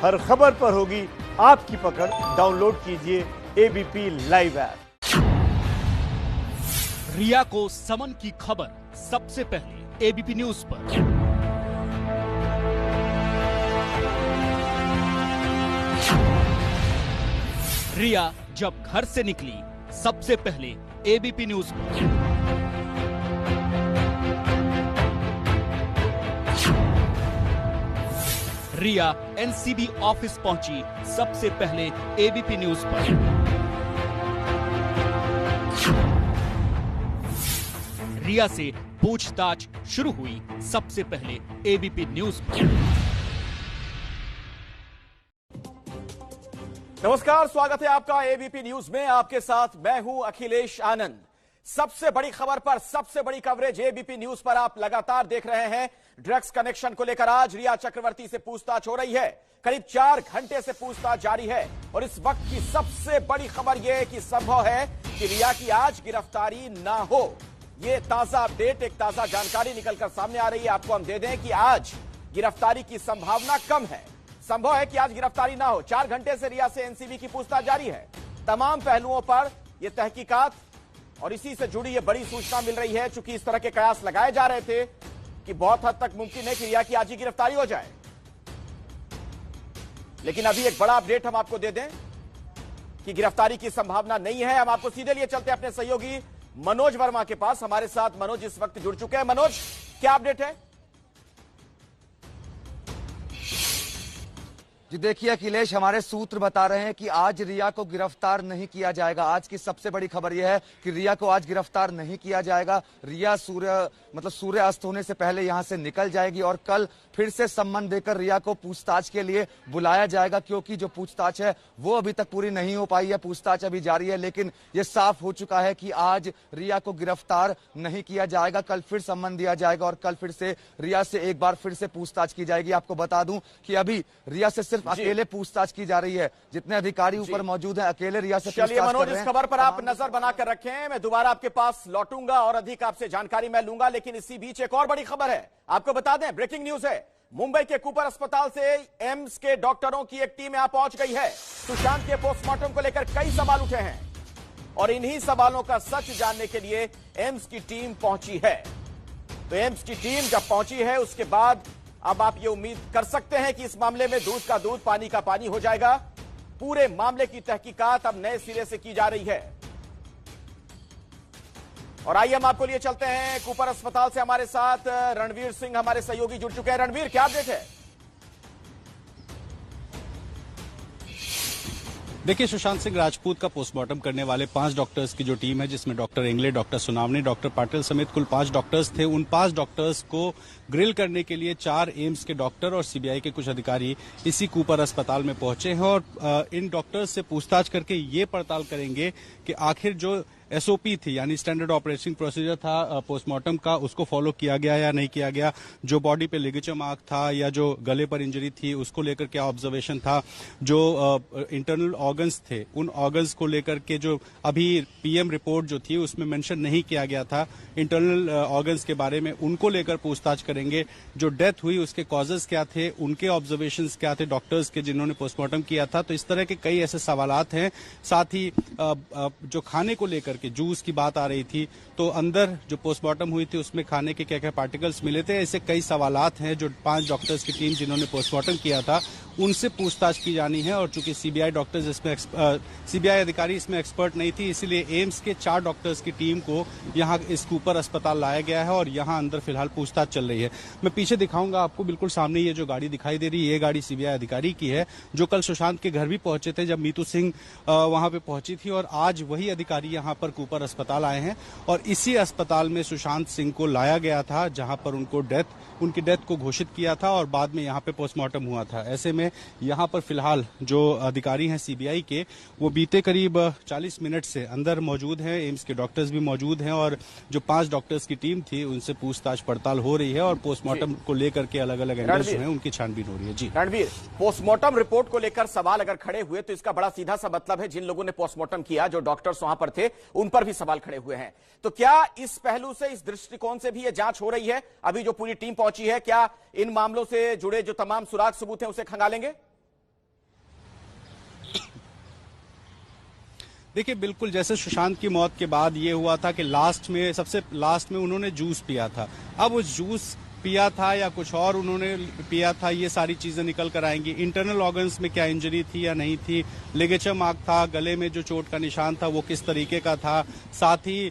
हर खबर पर होगी आपकी पकड़। डाउनलोड कीजिए एबीपी लाइव ऐप। रिया को समन की खबर सबसे पहले एबीपी न्यूज पर। रिया जब घर से निकली सबसे पहले एबीपी न्यूज पर। रिया एनसीबी ऑफिस पहुंची सबसे पहले एबीपी न्यूज पर। रिया से पूछताछ शुरू हुई सबसे पहले एबीपी न्यूज पर। नमस्कार, स्वागत है आपका एबीपी न्यूज में। आपके साथ मैं हूं अखिलेश आनंद। सबसे बड़ी खबर पर सबसे बड़ी कवरेज एबीपी न्यूज पर आप लगातार देख रहे हैं। ड्रग्स कनेक्शन को लेकर आज रिया चक्रवर्ती से पूछताछ हो रही है। करीब 4 घंटे से पूछताछ जारी है और इस वक्त की सबसे बड़ी खबर यह है कि संभव है कि रिया की आज गिरफ्तारी ना हो। यह ताजा अपडेट, एक ताजा जानकारी निकलकर सामने आ रही है। आपको हम दे दें कि आज गिरफ्तारी की संभावना कम है। संभव है कि आज गिरफ्तारी ना हो। 4 घंटे से रिया से एनसीबी की पूछताछ जारी है। तमाम पहलुओं पर यह तहकीकात और इसी से जुड़ी यह बड़ी सूचना मिल रही है। चूंकि इस तरह के कयास लगाए जा रहे थे कि बहुत हद तक मुमकिन है कि रिया की आज ही गिरफ्तारी हो जाए। लेकिन अभी एक बड़ा अपडेट हम आपको दे दें कि गिरफ्तारी की संभावना नहीं है। हम आपको सीधे लिए चलते हैं अपने सहयोगी मनोज वर्मा के पास। हमारे साथ मनोज इस वक्त जुड़ चुके हैं। मनोज, क्या अपडेट है? जी देखिए अखिलेश, हमारे सूत्र बता रहे हैं कि आज रिया को गिरफ्तार नहीं किया जाएगा। आज की सबसे बड़ी खबर यह है कि रिया को आज गिरफ्तार नहीं किया जाएगा। रिया सूर्य अस्त होने से पहले यहां से निकल जाएगी और कल फिर से सम्मन देकर रिया को पूछताछ के लिए बुलाया जाएगा, क्योंकि जो पूछताछ है वो अभी तक पूरी नहीं हो पाई है। पूछताछ अभी जारी है, लेकिन यह साफ हो चुका है कि आज रिया को गिरफ्तार नहीं किया जाएगा। कल फिर सम्मन दिया जाएगा और कल फिर से रिया से एक बार फिर से पूछताछ की जाएगी। आपको बता दूं कि अभी रिया से सिर्फ अकेले पूछताछ की जा रही है। जितने अधिकारी ऊपर मौजूद हैं अकेले रिया से चलिए मनोज, इस खबर पर आप नजर बनाकर रखें। मैं दोबारा आपके पास लौटूंगा और अधिक आपसे जानकारी मैं लूंगा। लेकिन इसी बीच एक और बड़ी खबर है, आपको बता दें, ब्रेकिंग न्यूज है। मुंबई के कूपर अस्पताल से एम्स के डॉक्टरों की एक टीम यहां पहुंच गई है। सुशांत के पोस्टमार्टम को लेकर कई सवाल उठे हैं और इन्हीं सवालों का सच जानने के लिए एम्स की टीम पहुंची है। तो एम्स की टीम जब पहुंची है उसके बाद अब आप ये उम्मीद कर सकते हैं कि इस मामले में दूध का दूध, पानी का पानी हो जाएगा। पूरे मामले की तहकीकात अब नए सिरे से की जा रही है। और आइए हम आपको लिए चलते हैं कूपर अस्पताल से। हमारे साथ रणवीर सिंह हमारे सहयोगी जुड़ चुके हैं। रणवीर, क्या अपडेट है? देखिए, सुशांत सिंह राजपूत का पोस्टमार्टम करने वाले 5 डॉक्टर्स की जो टीम है, जिसमें डॉक्टर एंगले, डॉक्टर सुनावनी, डॉक्टर पाटिल समेत कुल 5 डॉक्टर्स थे। उन 5 डॉक्टर्स को ग्रिल करने के लिए 4 एम्स के डॉक्टर और सीबीआई के कुछ अधिकारी इसी कूपर अस्पताल में पहुंचे हैं और इन डॉक्टर्स से पूछताछ करके ये पड़ताल करेंगे कि आखिर जो एसओपी थी, यानी स्टैंडर्ड ऑपरेटिंग प्रोसीजर था पोस्टमार्टम का, उसको फॉलो किया गया या नहीं किया गया। जो बॉडी पे लिगेचर मार्क था या जो गले पर इंजरी थी उसको लेकर क्या ऑब्जर्वेशन था। जो इंटरनल ऑर्गन्स थे, उन ऑर्गन्स को लेकर के जो अभी पीएम रिपोर्ट जो थी उसमें मेंशन नहीं किया गया था इंटरनल ऑर्गन्स के बारे में, उनको लेकर पूछताछ करेंगे। जो डेथ हुई उसके कॉजेज क्या थे, उनके ऑब्जर्वेशंस क्या थे डॉक्टर्स के जिन्होंने पोस्टमार्टम किया था। तो इस तरह के कई ऐसे सवालात हैं। साथ ही जो खाने को लेकर कि जूस की बात आ रही थी, तो अंदर जो पोस्टमार्टम हुई थी उसमें खाने के क्या क्या पार्टिकल्स मिले थे। ऐसे कई सवालात हैं जो 5 डॉक्टर्स की टीम जिन्होंने पोस्टमार्टम किया था उनसे पूछताछ की जानी है। और चूंकि सीबीआई डॉक्टर्स इसमें सीबीआई अधिकारी इसमें एक्सपर्ट नहीं थी, इसीलिए एम्स के 4 डॉक्टर्स की टीम को यहां इस कूपर अस्पताल लाया गया है और यहां अंदर फिलहाल पूछताछ चल रही है। मैं पीछे दिखाऊंगा आपको, बिल्कुल सामने ये जो गाड़ी दिखाई दे रही है, ये गाड़ी सीबीआई अधिकारी की है जो कल सुशांत के घर भी पहुंचे थे जब मीतू सिंह वहां पे पहुंची थी। और आज वही अधिकारी यहां पर कूपर अस्पताल आए हैं और इसी अस्पताल में सुशांत सिंह को लाया गया था, जहां पर उनकी डेथ को घोषित किया था और बाद में यहां पे पोस्टमार्टम हुआ था। ऐसे में यहां पर फिलहाल जो अधिकारी हैं सीबीआई के, वो बीते करीब 40 मिनट से अंदर मौजूद हैं। एम्स के डॉक्टर्स भी मौजूद हैं और जो 5 डॉक्टर्स की टीम थी उनसे पूछताछ पड़ताल हो रही है और पोस्टमार्टम को लेकर के अलग अलग एंगल्स जो हैं उनकी छानबीन हो रही है। जी रणवीर, पोस्टमार्टम रिपोर्ट को लेकर सवाल अगर खड़े हुए तो इसका बड़ा सीधा सा मतलब है जिन लोगों ने पोस्टमार्टम किया, जो डॉक्टर्स वहां पर थे, उन पर भी सवाल खड़े हुए हैं। तो क्या इस पहलू से, इस दृष्टिकोण से भी यह जांच हो रही है? अभी जो पूरी टीम पहुंची है, क्या इन मामलों से जुड़े जो तमाम सुराग सबूत हैं उसे खंगालेंगे? देखिए, बिल्कुल जैसे सुशांत की मौत के बाद ये हुआ था कि सबसे लास्ट में उन्होंने जूस पिया था। अब उस जूस पिया था या कुछ और उन्होंने पिया था, ये सारी चीजें निकल कर आएंगी। इंटरनल ऑर्गन्स में क्या इंजरी थी या नहीं थी, लिगेचर मार्क था, गले में जो चोट का निशान था वो किस तरीके का था, साथ ही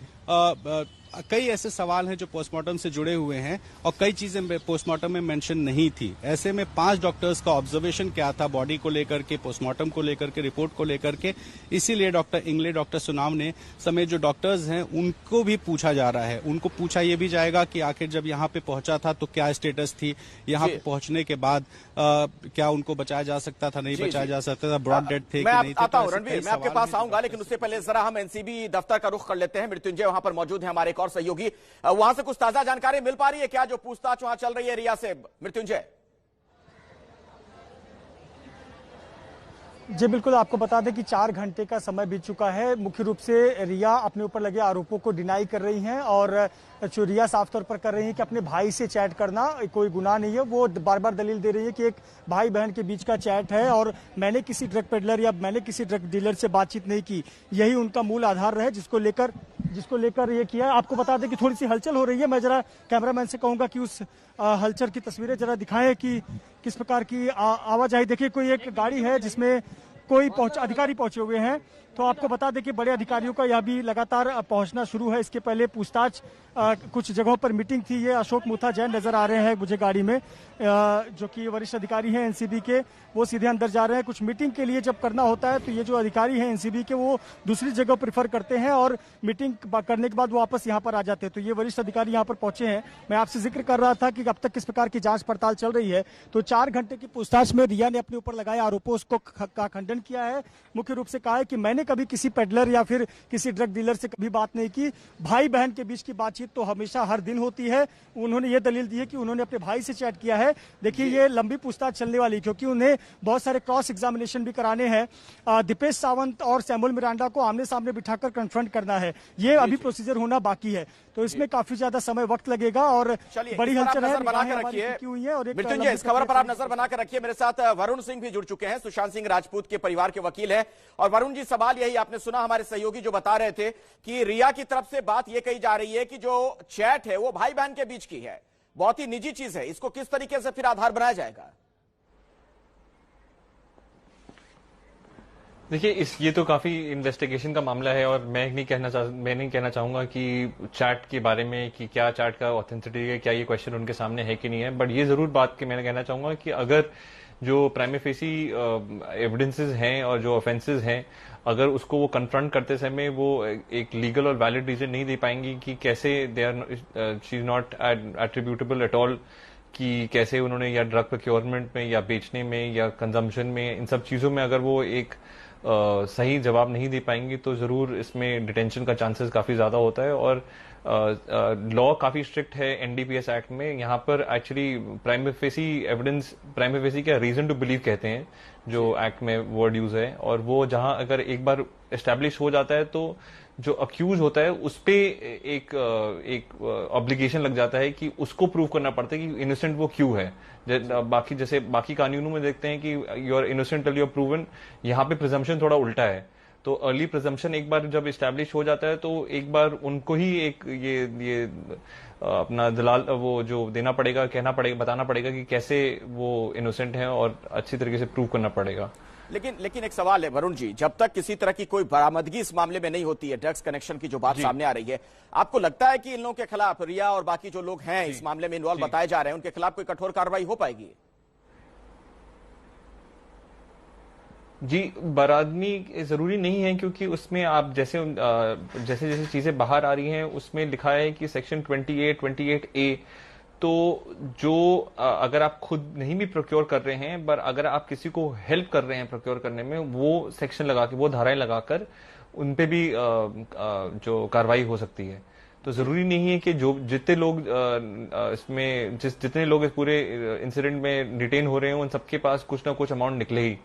कई ऐसे सवाल हैं जो पोस्टमार्टम से जुड़े हुए हैं और कई चीजें पोस्टमार्टम में मेंशन नहीं थी। ऐसे में 5 डॉक्टर्स का ऑब्जर्वेशन क्या था बॉडी को लेकर के, पोस्टमार्टम को लेकर के, रिपोर्ट को लेकर के, इसीलिए डॉक्टर इंगले, डॉक्टर सुनावने समेत जो डॉक्टर्स हैं उनको भी पूछा जा रहा है। उनको पूछा ये भी जाएगा कि आखिर जब यहाँ पे पहुंचा था तो क्या स्टेटस थी, यहाँ पे पहुंचने के बाद क्या उनको बचाया जा सकता था, नहीं बचाया जा सकता था, ब्रॉड डेड थे कि नहीं थे। आता हूं रणवीर, मैं आपके पास आऊंगा, लेकिन उससे पहले जरा हम एनसीबी दफ्तर का रुख कर लेते हैं। मृत्युंजय वहां पर मौजूद है, हमारे और सहयोगी, वहां से कुछ ताजा जानकारी मिल पा रही है क्या, जो पूछताछ वहां चल रही है रिया से? मृत्युंजय जी बिल्कुल, आपको बता दें कि 4 घंटे का समय बीत चुका है। मुख्य रूप से रिया अपने ऊपर लगे आरोपों को डिनाई कर रही हैं और जो रिया साफ तौर पर कर रही है कि अपने भाई से चैट करना कोई गुनाह नहीं है। वो बार बार दलील दे रही है कि एक भाई बहन के बीच का चैट है और मैंने किसी ड्रग पेडलर या मैंने किसी ड्रग डीलर से बातचीत नहीं की, यही उनका मूल आधार रहे जिसको लेकर ये किया। आपको बता दें कि थोड़ी सी हलचल हो रही है। मैं जरा कैमरामैन से कहूंगा कि उस हलचल की तस्वीरें जरा दिखाएं कि किस प्रकार की आवाजाही। देखिए, कोई एक गाड़ी है जिसमें कोई अधिकारी पहुंचे हुए हैं, तो आपको बता दें कि बड़े अधिकारियों का यह भी लगातार पहुंचना शुरू है। इसके पहले पूछताछ कुछ जगहों पर मीटिंग थी। ये अशोक मुथा जैन नजर आ रहे हैं मुझे गाड़ी में, जो कि वरिष्ठ अधिकारी हैं एनसीबी के, वो सीधे अंदर जा रहे हैं। कुछ मीटिंग के लिए जब करना होता है तो ये जो अधिकारी हैं एनसीबी के, वो दूसरी जगह प्रेफर करते हैं और मीटिंग करने के बाद वो वापस यहाँ पर आ जाते हैं। तो ये वरिष्ठ अधिकारी यहाँ पर पहुंचे हैं। मैं आपसे जिक्र कर रहा था कि अब तक किस प्रकार की जांच पड़ताल चल रही है। तो 4 घंटे की पूछताछ में रिया ने अपने ऊपर लगाए आरोपों का खंडन किया है। मुख्य रूप से कहा है कि मैंने कभी किसी पेडलर या फिर किसी ड्रग डीलर से कभी बात नहीं की। भाई बहन के बीच की बातचीत तो हमेशा हर दिन होती है। उन्होंने ये दलील दी है कि उन्होंने अपने भाई से चैट किया है। देखिए, ये लंबी पूछताछ चलने वाली, क्योंकि उन्हें बहुत सारे क्रॉस एग्जामिनेशन भी कराने हैं। दीपेश सावंत और सैमुअल मिरांडा को आमने सामने बिठाकर कन्फ्रंट करना है। ये अभी प्रोसीजर होना बाकी है, तो इसमें काफी ज्यादा समय वक्त लगेगा और बड़ी हलचल है। मृत्युंजय, इस खबर पर आप नजर बनाकर रखिए। मेरे साथ वरुण सिंह भी जुड़ चुके हैं, सुशांत सिंह राजपूत के परिवार के वकील हैं। और वरुण जी, सवाल यही, आपने सुना हमारे सहयोगी जो बता रहे थे कि रिया की तरफ से बात यह कही जा रही है कि जो चैट है वो भाई बहन के बीच की है, बहुत ही निजी चीज है। इसको किस तरीके से फिर आधार बनाया जाएगा? देखिए, ये तो काफी इन्वेस्टिगेशन का मामला है और मैं नहीं कहना चाहूंगा कि चैट के बारे में कि क्या चैट का ऑथेंटिसिटी है, क्या ये क्वेश्चन उनके सामने है कि नहीं है। बट ये जरूर बात कि मैंने कहना चाहूंगा कि अगर जो प्राइमा फेसी एविडेंसेस हैं और जो ऑफेंसेस हैं, अगर उसको वो कन्फ्रंट करते समय वो एक लीगल और वैलिड रीजन नहीं दे पाएंगी कि कैसे she is not attributable at all, कि कैसे उन्होंने या ड्रग प्रोक्योरमेंट में या बेचने में या कंजम्पशन में, इन सब चीजों में अगर वो एक सही जवाब नहीं दे पाएंगी तो जरूर इसमें डिटेंशन का चांसेस काफी ज्यादा होता है। और लॉ काफी स्ट्रिक्ट है एनडीपीएस एक्ट में। यहाँ पर एक्चुअली प्राइमा फेसी क्या रीजन टू बिलीव कहते हैं, जो एक्ट में वर्ड यूज है, और वो जहां अगर एक बार एस्टेब्लिश हो जाता है तो जो अक्यूज होता है उस पे एक ऑब्लिगेशन लग जाता है कि उसको प्रूव करना पड़ता है कि इनोसेंट वो क्यों है। बाकी कानूनों में देखते हैं कि you are innocent till you are proven, यहाँ पे प्रिजम्पशन थोड़ा उल्टा है। तो अर्ली प्रिजम्पशन एक बार जब इस्टेब्लिश हो जाता है तो एक बार उनको ही एक ये अपना दलाल वो जो देना पड़ेगा, बताना पड़ेगा कि कैसे वो इनोसेंट है और अच्छी तरीके से प्रूव करना पड़ेगा। लेकिन एक सवाल है वरुण जी, जब तक किसी तरह की कोई बरामदगी इस मामले में नहीं होती है, ड्रग्स कनेक्शन की जो बात सामने आ रही है, आपको लगता है कि इन लोगों के खिलाफ, रिया और बाकी जो लोग हैं इस मामले में इन्वॉल्व बताए जा रहे हैं, उनके खिलाफ कोई कठोर कार्रवाई हो पाएगी? जी, बरादनी जरूरी नहीं है, क्योंकि उसमें आप जैसे चीजें बाहर आ रही हैं उसमें लिखा है कि सेक्शन 28A, तो जो अगर आप खुद नहीं भी प्रोक्योर कर रहे हैं पर अगर आप किसी को हेल्प कर रहे हैं प्रोक्योर करने में, वो सेक्शन लगा के, वो धाराएं लगाकर उन पे भी जो कार्रवाई हो सकती है। तो जरूरी नहीं है कि जितने लोग जितने लोग इस पूरे इंसिडेंट में डिटेन हो रहे हैं उन सबके पास कुछ ना कुछ अमाउंट निकले ही।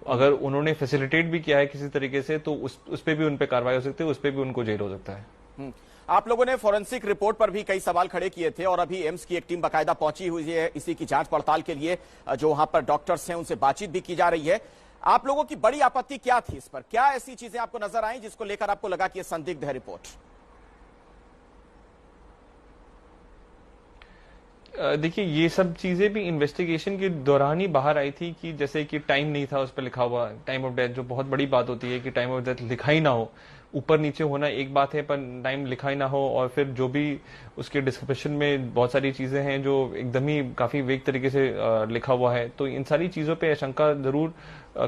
अगर उन्होंने फैसिलिटेट भी किया है किसी तरीके से तो उस पे भी उन पे कार्रवाई हो सकती है, उस पे भी उनको जेल हो सकता है। आप लोगों ने फोरेंसिक रिपोर्ट पर भी कई सवाल खड़े किए थे और अभी एम्स की एक टीम बाकायदा पहुंची हुई है इसी की जांच पड़ताल के लिए। जो वहां पर डॉक्टर्स हैं उनसे बातचीत भी की जा रही है। आप लोगों की बड़ी आपत्ति क्या थी इस पर? क्या ऐसी चीजें आपको नजर आई जिसको लेकर आपको लगा कि यह संदिग्ध है रिपोर्ट? देखिए, ये सब चीजें भी इन्वेस्टिगेशन के दौरान ही बाहर आई थी कि जैसे कि टाइम नहीं था उस पर लिखा हुआ, टाइम ऑफ डेथ, जो बहुत बड़ी बात होती है कि टाइम ऑफ डेथ लिखा ही ना हो। ऊपर नीचे होना एक बात है, पर टाइम लिखा ही ना हो, और फिर जो भी उसके डिस्क्रिप्शन में बहुत सारी चीजें हैं जो एकदम ही काफी वेग तरीके से लिखा हुआ है, तो इन सारी चीजों पे आशंका जरूर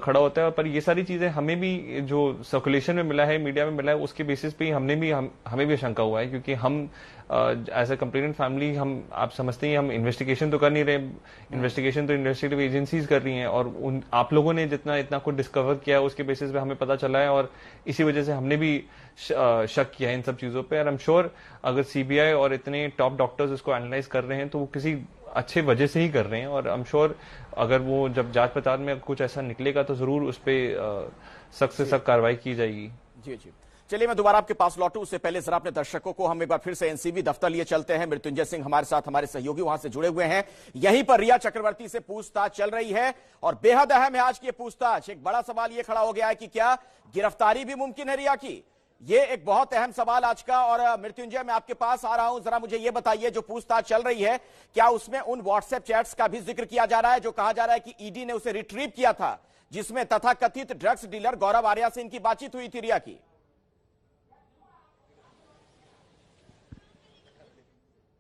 खड़ा होता है। पर ये सारी चीजें हमें भी जो सर्कुलेशन में मिला है, मीडिया में मिला है, उसके बेसिस पे ही हमें भी आशंका हुआ है, क्योंकि हम एज ए कंप्लेनेंट फैमिली, हम आप समझते हैं हम इन्वेस्टिगेशन तो कर नहीं रहे, इन्वेस्टिगेशन तो इन्वेस्टिगेटिव एजेंसीज कर रही हैं, और आप लोगों ने जितना इतना कुछ डिस्कवर किया उसके बेसिस पे हमें पता चला है, और इसी वजह से हमने भी शक किया है इन सब चीजों पे। और आई एम श्योर अगर सीबीआई और इतने टॉप डॉक्टर्स इसको एनालाइज कर रहे हैं तो वो किसी अच्छे वजह से ही कर रहे हैं, और आई एम श्योर अगर वो जब जांच पड़ताल में कुछ ऐसा निकलेगा तो जरूर उस पर सख्त से सख्त कार्रवाई की जाएगी। जी जी, चलिए मैं दोबारा आपके पास लौटूं, उससे पहले जरा अपने दर्शकों को हम एक बार फिर से एनसीबी दफ्तर लिए चलते हैं। मृत्युंजय सिंह हमारे साथ, हमारे सहयोगी वहां से जुड़े हुए हैं। यहीं पर रिया चक्रवर्ती से पूछताछ चल रही है और बेहद अहम है आज की पूछताछ। एक बड़ा सवाल यह खड़ा हो गया है कि क्या गिरफ्तारी भी मुमकिन है रिया की? ये एक बहुत अहम सवाल आज का। और मृत्युंजय, मैं आपके पास आ रहा हूं, जरा मुझे यह बताइए, जो पूछताछ चल रही है क्या उसमें उन व्हाट्सएप चैट्स का भी जिक्र किया जा रहा है जो कहा जा रहा है कि ईडी ने उसे रिट्रीव किया था, जिसमें तथाकथित ड्रग्स डीलर गौरव आर्या से इनकी बातचीत हुई थी रिया की?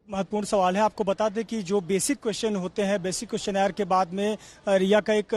महत्वपूर्ण सवाल है। आपको बता दें कि जो बेसिक क्वेश्चन होते हैं, बेसिक क्वेश्चनर के बाद में रिया का एक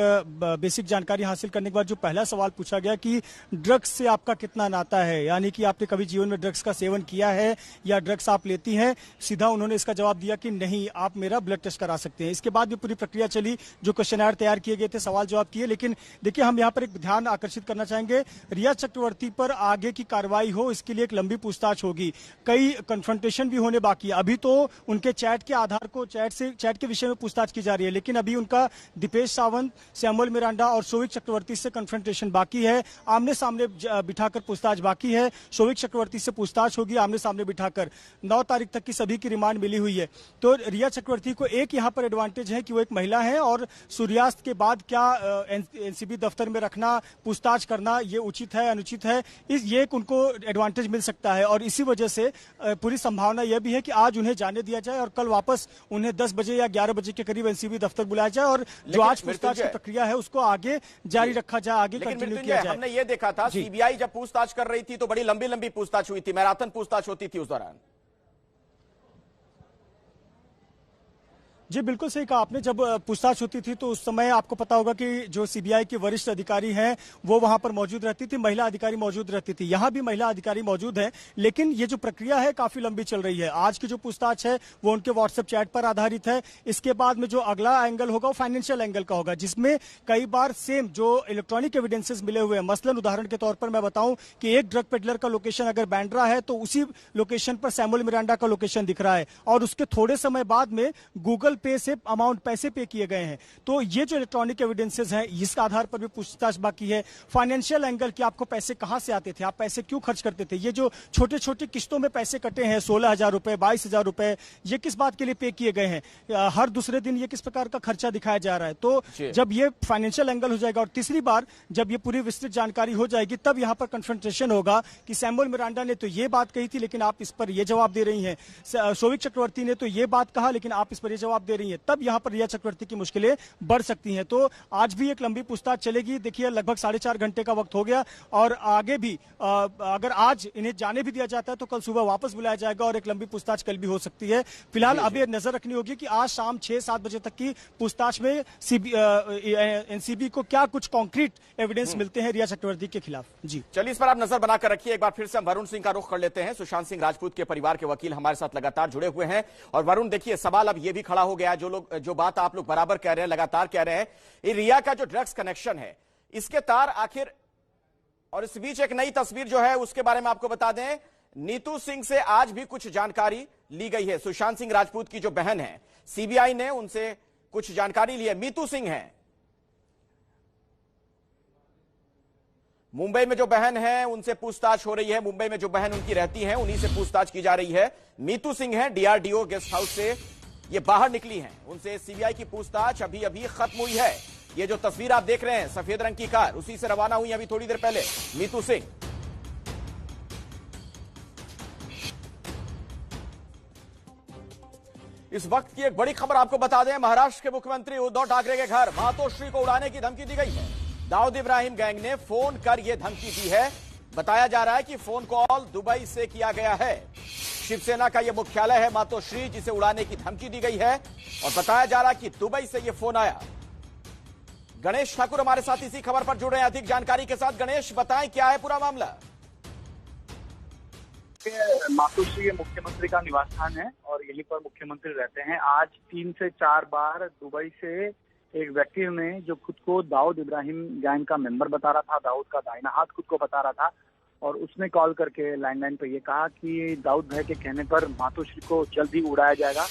बेसिक जानकारी हासिल करने के बाद जो पहला सवाल पूछा गया कि ड्रग्स से आपका कितना नाता है, यानी कि आपने कभी जीवन में ड्रग्स का सेवन किया है या ड्रग्स आप लेती हैं। सीधा उन्होंने इसका जवाब दिया कि नहीं, आप मेरा ब्लड टेस्ट करा सकते हैं। इसके बाद भी पूरी प्रक्रिया चली, जो क्वेश्चनर तैयार किए गए थे, सवाल जवाब किए। लेकिन देखिए, हम यहाँ पर एक ध्यान आकर्षित करना चाहेंगे, रिया चक्रवर्ती पर आगे की कार्रवाई हो इसके लिए एक लंबी पूछताछ होगी, कई कन्फ्रंटेशन भी होने बाकी है। अभी तो उनके चैट के आधार को चैट के विषय में पूछताछ की जा रही है, लेकिन अभी उनका दीपेश सावंत, सैमुअल मिरांडा और शोविक चक्रवर्ती से कन्फ्रंटेशन बाकी है, आमने सामने बिठाकर पूछताछ बाकी है। शोविक चक्रवर्ती से पूछताछ होगी आमने सामने बिठाकर। 9 तारीख तक की सभी की रिमांड मिली हुई है। तो रिया चक्रवर्ती को एक यहाँ पर एडवांटेज है कि वो एक महिला है, और सूर्यास्त के बाद क्या एनसीबी दफ्तर में रखना, पूछताछ करना, ये उचित है अनुचित है, ये एक उनको एडवांटेज मिल सकता है। और इसी वजह से पूरी संभावना यह भी है कि आज उन्हें जाने दिया जाए और कल वापस उन्हें 10 बजे या 11 बजे के करीब एनसीबी दफ्तर बुलाया जाए, और जो आज पूछताछ की प्रक्रिया है उसको आगे जारी रखा जाए, आगे कंटिन्यू किया जाए। हमने ये देखा था सीबीआई जब पूछताछ कर रही थी तो बड़ी लंबी लंबी पूछताछ हुई थी, मैराथन पूछताछ होती थी उस दौरान। जी बिल्कुल सही कहा आपने। जब पूछताछ होती थी तो उस समय आपको पता होगा कि जो सीबीआई के वरिष्ठ अधिकारी हैं वो वहां पर मौजूद रहती थी, महिला अधिकारी मौजूद रहती थी। यहां भी महिला अधिकारी मौजूद है, लेकिन ये जो प्रक्रिया है काफी लंबी चल रही है। आज की जो पूछताछ है वो उनके व्हाट्सएप चैट पर आधारित है। इसके बाद में जो अगला एंगल होगा वो फाइनेंशियल एंगल का होगा, जिसमें कई बार सेम जो इलेक्ट्रॉनिक एविडेंसेस मिले हुए हैं। मसलन उदाहरण के तौर पर मैं बताऊं कि एक ड्रग पेडलर का लोकेशन अगर बैंड्रा है तो उसी लोकेशन पर सैमुअल मिरांडा का लोकेशन दिख रहा है, और उसके थोड़े समय बाद में गूगल पे से अमाउंट पैसे पे किए गए हैं। तो ये जो इलेक्ट्रॉनिक एविडेंसेस हैं इसके आधार पर भी पूछताछ बाकी है। फाइनेंशियल एंगल कि आपको पैसे कहां से आते थे, आप पैसे क्यों खर्च करते थे, ये जो छोटे छोटे किस्तों में पैसे कटे हैं 16,000 रुपए 22,000 रुपए, ये किस बात के लिए पे किए गए हैं, हर दूसरे दिन ये किस प्रकार का खर्चा दिखाया जा रहा है। तो जब ये फाइनेंशियल एंगल हो जाएगा और तीसरी बार जब ये पूरी विस्तृत जानकारी हो जाएगी तब यहां पर कन्फ्रंटेशन होगा कि सैमुअल मिरांडा ने तो ये बात कही थी लेकिन आप इस पर ये जवाब दे रही हैं, शोविक चक्रवर्ती ने तो ये बात कहा लेकिन आप इस पर ये जवाब दे रही हैं। तब यहां पर रिया चक्रवर्ती की मुश्किलें बढ़ सकती हैं। तो आज भी एक लंबी पूछताछ चलेगी। देखिए लगभग 4.5 घंटे का वक्त हो गया, और आगे भी अगर आज इन्हें जाने भी दिया जाता है तो कल सुबह वापस बुलाया जाएगा और एक लंबी पूछताछ कल भी हो सकती है। फिलहाल अब ये नजर रखनी होगी कि आज शाम 6-7 बजे तक की पूछताछ में एनसीबी को क्या कुछ कॉन्क्रीट एविडेंस मिलते हैं रिया चक्रवर्ती के खिलाफ। जी चलिए, इस पर आप नजर बनाकर रखिए। एक बार फिर से हम वरुण सिंह का रुख कर लेते हैं। सुशांत सिंह राजपूत के परिवार के वकील हमारे साथ लगातार जुड़े हुए हैं। और वरुण, देखिए सवाल अब यह भी खड़ा हो गया, जो बात आप लोग बराबर कह रहे हैं, लगातार कह रहे हैं, ये रिया का जो ड्रग्स कनेक्शन है इसके तार आखिर, और इस बीच एक नई तस्वीर जो है उसके बारे में आपको बता दें, नीतू सिंह से आज भी कुछ जानकारी ली गई है। सुशांत सिंह राजपूत की जो बहन है, सीबीआई ने उनसे कुछ जानकारी ली है। नीतू सिंह है मुंबई में जो बहन है उनसे पूछताछ हो रही है। मुंबई में जो बहन उनकी रहती है उन्हीं से पूछताछ की जा रही है। नीतू सिंह है, डीआरडीओ गेस्ट हाउस से ये बाहर निकली हैं, उनसे सीबीआई की पूछताछ अभी अभी खत्म हुई है। ये जो तस्वीर आप देख रहे हैं सफेद रंग की कार, उसी से रवाना हुई अभी थोड़ी देर पहले मीतू सिंह। इस वक्त की एक बड़ी खबर आपको बता दें, महाराष्ट्र के मुख्यमंत्री उद्धव ठाकरे के घर मातोश्री को उड़ाने की धमकी दी गई है। दाऊद इब्राहिम गैंग ने फोन कर यह धमकी दी है। बताया जा रहा है कि फोन कॉल दुबई से किया गया है। शिवसेना का यह मुख्यालय है मातोश्री, जिसे उड़ाने की धमकी दी गई है और बताया जा रहा है कि दुबई से यह फोन आया। गणेश ठाकुर हमारे साथ इसी खबर पर जुड़ रहे हैं अधिक जानकारी के साथ। गणेश, बताएं क्या है पूरा मामला। मातोश्री मुख्यमंत्री का निवास स्थान है और यहीं पर मुख्यमंत्री रहते हैं। आज 3 से 4 बार दुबई से एक व्यक्ति ने, जो खुद को दाऊद इब्राहिम गैंग का मेंबर बता रहा था, दाऊद का दाहिना हाथ खुद को बता रहा था, और उसने कॉल करके लैंडलाइन पे ये कहा कि दाऊद भाई के कहने पर मातोश्री को जल्दी उड़ाया जाएगा,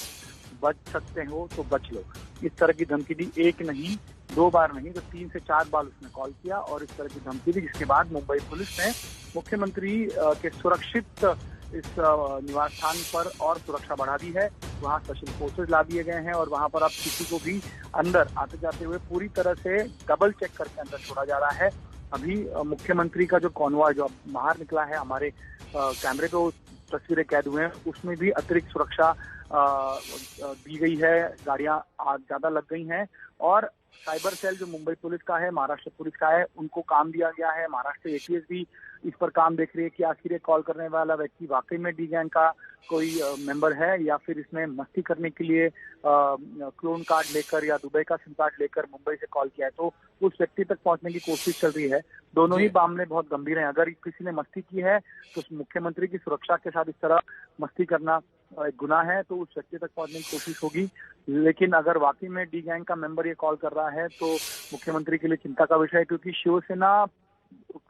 बच सकते हो तो बच लो। इस तरह की धमकी दी, एक नहीं 2 बार नहीं तो 3 से 4 बार उसने कॉल किया और इस तरह की धमकी दी, जिसके बाद मुंबई पुलिस ने मुख्यमंत्री के सुरक्षित इस निवास स्थान पर और सुरक्षा बढ़ा दी है। वहाँ स्पेशल फोर्सेज ला दिए गए हैं और वहाँ पर अब किसी को भी अंदर आते जाते हुए पूरी तरह से डबल चेक करके अंदर छोड़ा जा रहा है। अभी मुख्यमंत्री का जो कॉन्वॉय जो बाहर निकला है, हमारे कैमरे पे तस्वीरें कैद हुए हैं, उसमें भी अतिरिक्त सुरक्षा दी गई है। गाड़ियां ज्यादा लग गई हैं और साइबर सेल जो मुंबई पुलिस का है, महाराष्ट्र पुलिस का है, उनको काम दिया गया है। महाराष्ट्र एटीएस भी इस पर काम देख रही है कि आखिर ये कॉल करने वाला व्यक्ति वाकई में डी गैंग का कोई मेंबर है या फिर इसने मस्ती करने के लिए क्लोन कार्ड लेकर या दुबई का सिम कार्ड लेकर मुंबई से कॉल किया है। तो उस व्यक्ति तक पहुंचने की कोशिश चल रही है। दोनों ही मामले बहुत गंभीर हैं। अगर किसी ने मस्ती की है तो मुख्यमंत्री की सुरक्षा के साथ इस तरह मस्ती करना एक गुनाह है, तो उस व्यक्ति तक पहुंचने की कोशिश होगी। लेकिन अगर वाकई में डी गैंग का मेंबर ये कॉल कर रहा है तो मुख्यमंत्री के लिए चिंता का विषय है, क्योंकि शिवसेना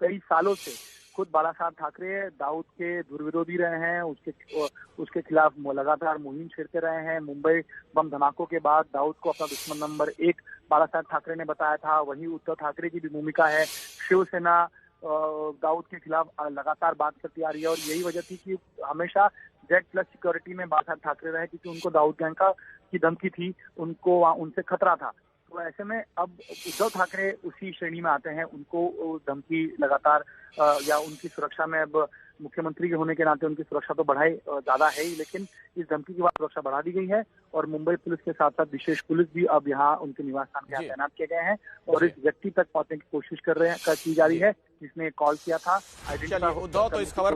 कई सालों से खुद बाला साहब ठाकरे दाऊद के दुर्विरोधी रहे हैं, उसके खिलाफ लगातार मुहिम छेड़ते रहे हैं। मुंबई बम धमाकों के बाद दाऊद को अपना दुश्मन नंबर 1 बाला साहब ठाकरे ने बताया था। वहीं उद्धव ठाकरे की भी भूमिका है। शिवसेना दाऊद के खिलाफ लगातार बात करती आ रही है और यही वजह थी कि हमेशा Z+ सिक्योरिटी में बाला साहब ठाकरे रहे, क्योंकि उनको दाऊद गैंग की धमकी थी, उनको उनसे खतरा था। तो ऐसे में अब उद्धव ठाकरे उसी श्रेणी में आते हैं। उनको धमकी लगातार या उनकी सुरक्षा में अब मुख्यमंत्री के होने के नाते उनकी सुरक्षा तो बढ़ाई ज्यादा है ही, लेकिन इस धमकी के बाद सुरक्षा बढ़ा दी गई है और मुंबई पुलिस के साथ साथ विशेष पुलिस भी अब यहाँ उनके निवास स्थान के यहाँ तैनात किए गए हैं और इस व्यक्ति तक पहुंचने की कोशिश की जा रही है जिसने कॉल किया था। उद्धव, तो इस खबर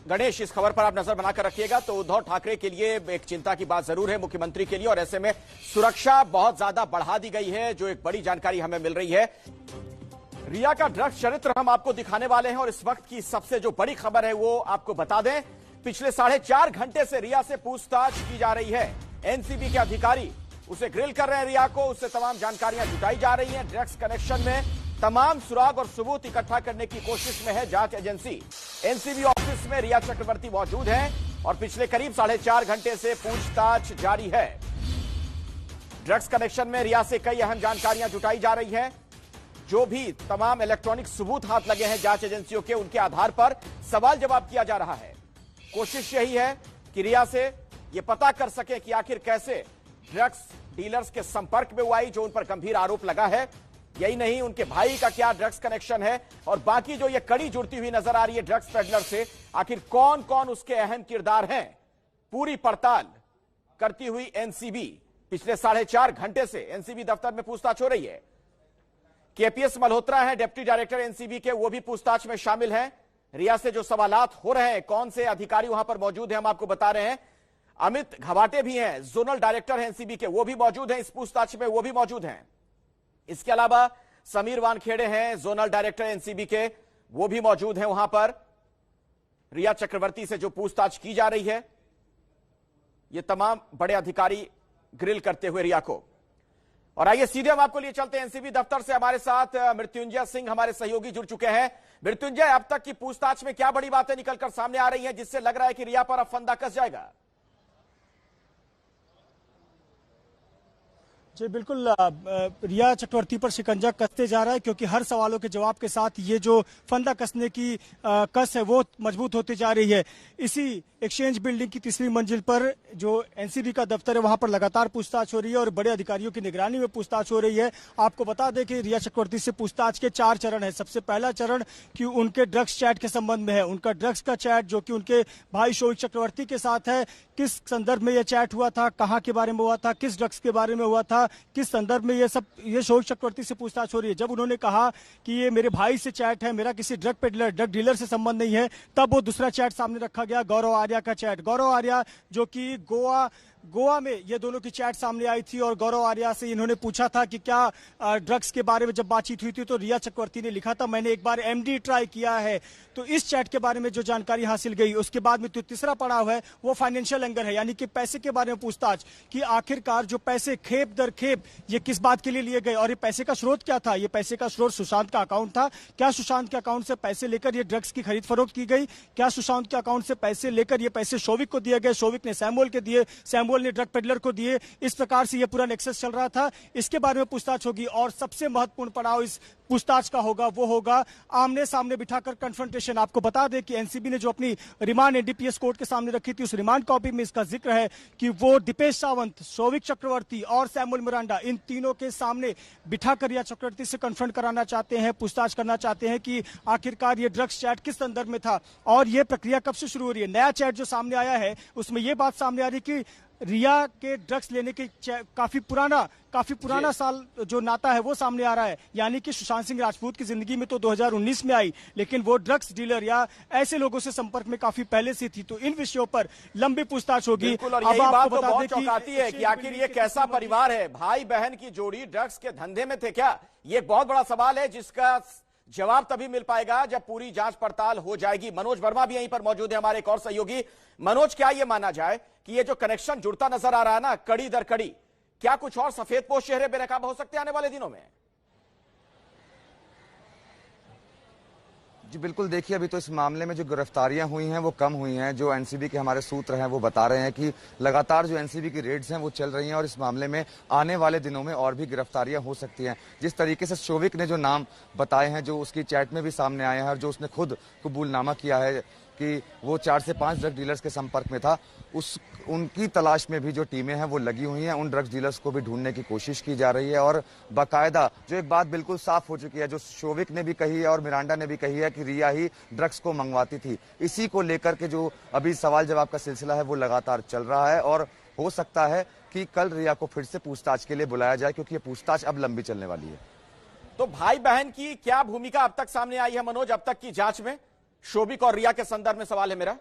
गणेश इस खबर पर आप नजर बनाकर रखिएगा। तो उद्धव ठाकरे के लिए एक चिंता की बात जरूर है मुख्यमंत्री के लिए, और ऐसे में सुरक्षा बहुत ज्यादा बढ़ा दी गई है, जो एक बड़ी जानकारी हमें मिल रही है। रिया का ड्रग्स चरित्र हम आपको दिखाने वाले हैं और इस वक्त की सबसे जो बड़ी खबर है वो आपको बता दें। पिछले 4.5 घंटे से रिया से पूछताछ की जा रही है। एनसीबी के अधिकारी उसे ग्रिल कर रहे हैं, रिया को, उससे तमाम जानकारियां जुटाई जा रही हैं। ड्रग्स कनेक्शन में तमाम सुराग और सबूत इकट्ठा करने की कोशिश में है जांच एजेंसी। एनसीबी ऑफिस में रिया चक्रवर्ती मौजूद है और पिछले करीब 4.5 घंटे से पूछताछ जारी है। ड्रग्स कनेक्शन में रिया से कई अहम जानकारियां जुटाई जा रही है। जो भी तमाम इलेक्ट्रॉनिक सबूत हाथ लगे हैं जांच एजेंसियों के, उनके आधार पर सवाल जवाब किया जा रहा है। कोशिश यही है कि रिया से यह पता कर सके कि आखिर कैसे ड्रग्स डीलर्स के संपर्क में वो आई, जो उन पर गंभीर आरोप लगा है। यही नहीं, उनके भाई का क्या ड्रग्स कनेक्शन है और बाकी जो ये कड़ी जुड़ती हुई नजर आ रही है ड्रग्स पेडलर से, आखिर कौन कौन उसके अहम किरदार हैं, पूरी पड़ताल करती हुई एनसीबी। पिछले 4.5 घंटे से एनसीबी दफ्तर में पूछताछ हो रही है। केपीएस मल्होत्रा हैं डिप्टी डायरेक्टर एनसीबी के, वो भी पूछताछ में शामिल हैं। रिया से जो सवालात हो रहे हैं, कौन से अधिकारी वहां पर मौजूद हैं, हम आपको बता रहे हैं। अमित घबाटे भी हैं, जोनल डायरेक्टर हैं एनसीबी के, वो भी मौजूद हैं इस पूछताछ में, वो भी मौजूद हैं। इसके अलावा समीर वानखेड़े हैं जोनल डायरेक्टर एनसीबी के, वो भी मौजूद हैं वहां पर। रिया चक्रवर्ती से जो पूछताछ की जा रही है, ये तमाम बड़े अधिकारी ग्रिल करते हुए रिया को। और आइए सीधे हम आपको लिए चलते हैं एनसीबी दफ्तर से। हमारे साथ मृत्युंजय सिंह हमारे सहयोगी जुड़ चुके हैं। मृत्युंजय, अब तक की पूछताछ में क्या बड़ी बातें निकलकर सामने आ रही हैं जिससे लग रहा है कि रिया पर अब फंदा कस जाएगा? जी बिल्कुल, रिया चक्रवर्ती पर शिकंजा कसते जा रहा है क्योंकि हर सवालों के जवाब के साथ ये जो फंदा कसने की कस है वो मजबूत होती जा रही है। इसी एक्सचेंज बिल्डिंग की तीसरी मंजिल पर जो एनसीबी का दफ्तर है वहां पर लगातार पूछताछ हो रही है और बड़े अधिकारियों की निगरानी में पूछताछ हो रही है। आपको बता दें कि रिया चक्रवर्ती से पूछताछ के 4 चरण है। सबसे पहला चरण कि उनके ड्रग्स चैट के संबंध में है, उनका ड्रग्स का चैट जो कि उनके भाई शोविक चक्रवर्ती के साथ है, किस संदर्भ में यह चैट हुआ था, कहाँ के बारे में हुआ था, किस ड्रग्स के बारे में हुआ था, किस संदर्भ में ये शोविक चक्रवर्ती से पूछताछ हो रही है। जब उन्होंने कहा कि ये मेरे भाई से चैट है, मेरा किसी ड्रग डीलर से संबंध नहीं है, तब वो दूसरा चैट सामने रखा गया, गौरव आर्या का चैट। गौरव आर्या जो कि गोवा में ये दोनों की चैट सामने आई थी और गौरव आर्या से इन्होंने पूछा था कि क्या ड्रग्स के बारे में जब बातचीत हुई थी तो रिया चक्रवर्ती ने लिखा था मैंने एक बार एमडी ट्राई किया है। तो इस चैट के बारे में जो जानकारी हासिल गई उसके बाद में तो तीसरा पड़ाव है वो फाइनेंशियल एंगर है, यानी कि पैसे के बारे में पूछताछ कि आखिरकार जो पैसे खेप दर खेप ये किस बात के लिए लिए गए और ये पैसे का स्रोत क्या था। ये पैसे का स्रोत सुशांत का अकाउंट था। क्या सुशांत के अकाउंट से पैसे लेकर ये ड्रग्स की खरीद फरोख्त की गई? क्या सुशांत के अकाउंट से पैसे लेकर ये पैसे शोविक को दिए गए, शोविक ने सैमुअल के दिए, सैमुअल ने ड्रग पेडलर को दिए? इस प्रकार से ये पूरा नेक्सस चल रहा था। इसके बारे में पूछताछ होगी और सबसे महत्वपूर्ण पड़ाव इस पूछताछ का होगा वो होगा आमने सामने बिठाकर कन्फ्रंटेशन। आपको बता दें कि एनसीबी ने जो अपनी रिमांड एनडीपीएस कोर्ट के सामने रखी थी उस रिमांड कॉपी में इसका जिक्र है कि वो दीपेश सावंत, शोविक चक्रवर्ती और सैमुअल मिरांडा इन तीनों के सामने बिठाकर रिया चक्रवर्ती से कन्फ्रंट कराना चाहते हैं, पूछताछ करना चाहते हैं कि आखिरकार ये ड्रग्स चैट किस संदर्भ में था और ये प्रक्रिया कब से शुरू हो रही है। नया चैट जो सामने आया है उसमें ये बात सामने आ रही है कि रिया के ड्रग्स लेने के काफी पुराना साल जो नाता है वो सामने आ रहा है, यानी कि सुशांत सिंह राजपूत की जिंदगी में तो 2019 में आई, लेकिन वो ड्रग्स डीलर या ऐसे लोगों से संपर्क में काफी पहले से थी। तो इन विषयों पर लंबी पूछताछ होगी। और यही बात तो बहुत चौंकाती है कि आखिर ये कैसा परिवार है, भाई बहन की जोड़ी ड्रग्स के धंधे में थे क्या? ये एक बहुत बड़ा सवाल है जिसका जवाब तभी मिल पाएगा जब पूरी जांच पड़ताल हो जाएगी। मनोज वर्मा भी यहीं पर मौजूद है, हमारे एक और सहयोगी। मनोज, क्या यह माना जाए कि ये जो कनेक्शन जुड़ता नजर आ रहा है ना कड़ी दर कड़ी, क्या कुछ और सफेदपोश चेहरे बेनकाब हो सकते हैं आने वाले दिनों में? जी बिल्कुल, देखिए अभी तो इस मामले में जो गिरफ्तारियां हुई हैं वो कम हुई हैं। जो एनसीबी के हमारे सूत्र हैं वो बता रहे हैं कि लगातार जो एनसीबी की रेड्स हैं वो चल रही हैं और इस मामले में आने वाले दिनों में और भी गिरफ्तारियां हो सकती हैं। जिस तरीके से शोविक ने जो नाम बताए हैं, जो उसकी चैट में भी सामने आए हैं और जो उसने खुद कबूलनामा किया है कि वो 4 से 5 ड्रग डीलर्स के संपर्क में था, उनकी तलाश में भी जो टीमें हैं वो लगी हुई हैं। उन ड्रग्स डीलर्स को भी ढूंढने की कोशिश की जा रही है और बाकायदा जो एक बात बिल्कुल साफ हो चुकी है, जो शोविक ने भी कही है और मिरांडा ने भी कही है कि रिया ही ड्रग्स को मंगवाती थी। इसी को लेकर के जो अभी सवाल जवाब का सिलसिला है वो लगातार चल रहा है और हो सकता है कि कल रिया को फिर से पूछताछ के लिए बुलाया जाए, क्योंकि ये पूछताछ अब लंबी चलने वाली है। तो भाई बहन की क्या भूमिका अब तक सामने आई है मनोज, अब तक की जांच में? शोविक और रिया के संदर्भ में सवाल है मेरा।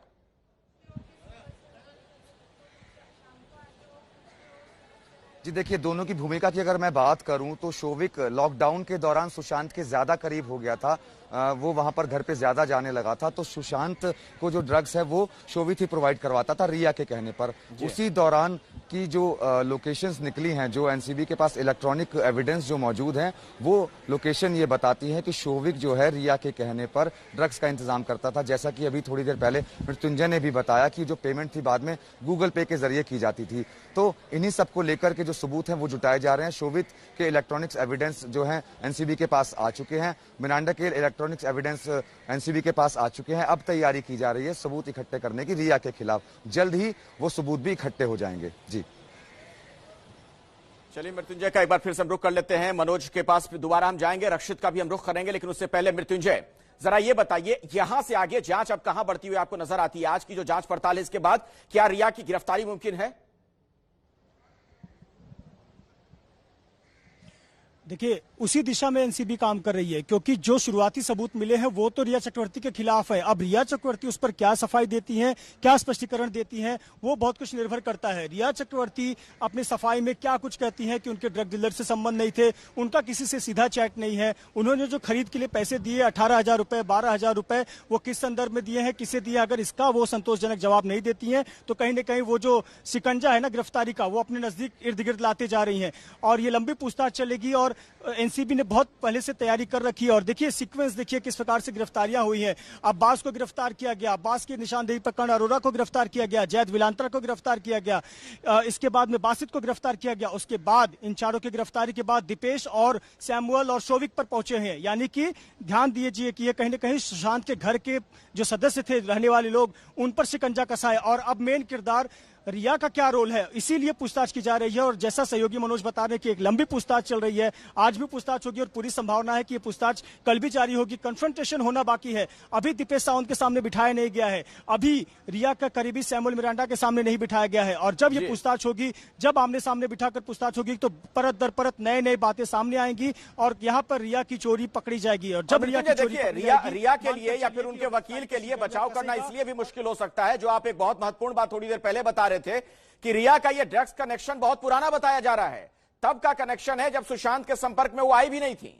जी देखिए, दोनों की भूमिका की अगर मैं बात करूं तो शोविक लॉकडाउन के दौरान सुशांत के ज्यादा करीब हो गया था, वो वहां पर घर पे ज्यादा जाने लगा था, तो सुशांत को जो ड्रग्स है वो शोविक ही प्रोवाइड करवाता था रिया के कहने पर। उसी दौरान की जो लोकेशंस निकली हैं, जो एनसीबी के पास इलेक्ट्रॉनिक एविडेंस जो मौजूद हैं, वो लोकेशन ये बताती है कि शोविक जो है रिया के कहने पर ड्रग्स का इंतजाम करता था। जैसा कि अभी थोड़ी देर पहले मृत्युंजय ने भी बताया कि जो पेमेंट थी बाद में गूगल पे के जरिए की जाती थी। तो इन्हीं सबको लेकर के जो सबूत हैं वो जुटाए जा रहे हैं। शोविक के इलेक्ट्रॉनिक्स एविडेंस जो है एनसीबी के पास आ चुके हैं, मिरांडा के इलेक्ट्रॉनिक्स एविडेंस एनसीबी के पास आ चुके हैं। अब तैयारी की जा रही है सबूत इकट्ठे करने की रिया के खिलाफ। जल्द ही वो सबूत भी इकट्ठे हो जाएंगे। जी चलिए, मृत्युंजय का एक बार फिर से हम रुख कर लेते हैं। मनोज के पास दोबारा हम जाएंगे, रक्षित का भी हम रुख करेंगे, लेकिन उससे पहले मृत्युंजय जरा ये बताइए, यहां से आगे जांच अब कहां बढ़ती हुई आपको नजर आती है? आज की जो जांच पड़ताल है इसके बाद क्या रिया की गिरफ्तारी मुमकिन है? देखिए, उसी दिशा में एनसीबी काम कर रही है, क्योंकि जो शुरुआती सबूत मिले हैं वो तो रिया चक्रवर्ती के खिलाफ है। अब रिया चक्रवर्ती उस पर क्या सफाई देती हैं, क्या स्पष्टीकरण देती हैं, वो बहुत कुछ निर्भर करता है। रिया चक्रवर्ती अपनी सफाई में क्या कुछ कहती हैं कि उनके ड्रग डीलर से संबंध नहीं थे, उनका किसी से सीधा चैट नहीं है, उन्होंने जो खरीद के लिए पैसे दिए 18,000 रुपए, 12,000 रुपए, वो किस संदर्भ में दिए हैं, किसे दिए? अगर इसका वो संतोषजनक जवाब नहीं देती हैं तो कहीं ना कहीं वो जो शिकंजा है ना गिरफ्तारी का, वो अपने नजदीक इर्द गिर्द लाते जा रही हैं और ये लंबी पूछताछ चलेगी। और एनसीबी ने बहुत पहले से तैयारी कर रखी है। और देखिए सीक्वेंस देखिए किस प्रकार से गिरफ्तारियां हुई हैं। अब्बास को गिरफ्तार किया गया, अब्बास की निशानदेही पर कर्ण अरोरा को गिरफ्तार किया गया, जैद विलांतरा को गिरफ्तार किया गया, इसके बाद में बासित को गिरफ्तार किया गया। उसके बाद इन चारों की गिरफ्तारी के बाद दीपेश और सैमुअल और शोविक पर पहुंचे हैं। यानी कि ध्यान दीजिए कि ये कहीं ना कहीं सुशांत के घर के जो सदस्य थे, रहने वाले लोग, उन पर शिकंजा कसा है। और अब मेन किरदार रिया का क्या रोल है, इसीलिए पूछताछ की जा रही है। और जैसा सहयोगी मनोज बता रहे हैं कि एक लंबी पूछताछ चल रही है, आज भी पूछताछ होगी और पूरी संभावना है कि ये पूछताछ कल भी जारी होगी। कन्फ्रंटेशन होना बाकी है, अभी दीपेश सावंत के सामने बिठाया नहीं गया है, अभी रिया का करीबी सैमुअल मिरांडा के सामने नहीं बिठाया गया है। और जब ये पूछताछ होगी, जब आमने सामने बिठाकर पूछताछ होगी, तो परत दर परत नए नए बातें सामने आएंगी और यहाँ पर रिया की चोरी पकड़ी जाएगी। और जब रिया की चोरी रिया के लिए या फिर उनके वकील के लिए बचाव करना इसलिए भी मुश्किल हो सकता है, जो आप एक बहुत महत्वपूर्ण बात थोड़ी देर पहले बता रहे थे कि रिया का ये ड्रग्स कनेक्शन बहुत पुराना बताया जा रहा है। तब का कनेक्शन है जब सुशांत के संपर्क में वो आई भी नहीं थी।